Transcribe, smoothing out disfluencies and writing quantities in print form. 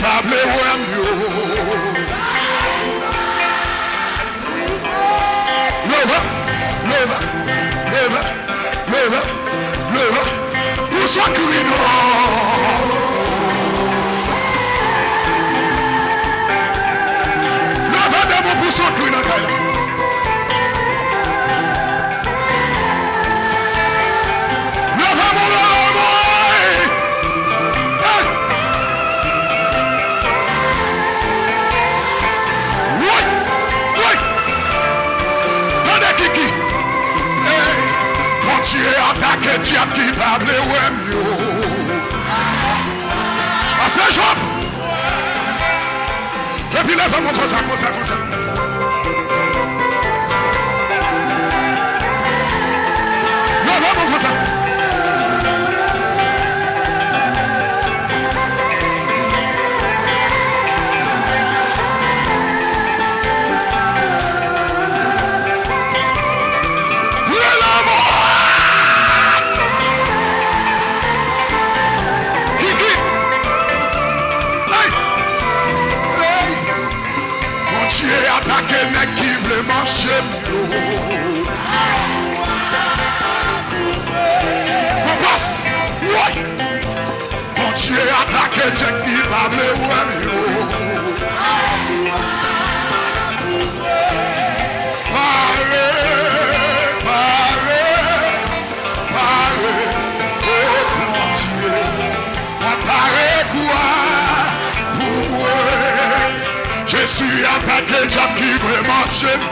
parle mieux. Le pour soi qui pour soi qui attaqué diable qui parle mieux. Ah c'est Job. Et puis lève mon comme ça. Lève mon comme ça. Attaquer les qui veulent marcher mieux. On passe. Oui. Mon Dieu attaquer les qui parlent mieux. Parlez. Oh mon Dieu. Parlez quoi pour moi? Je suis attaqué, diable qui veut marcher mieux.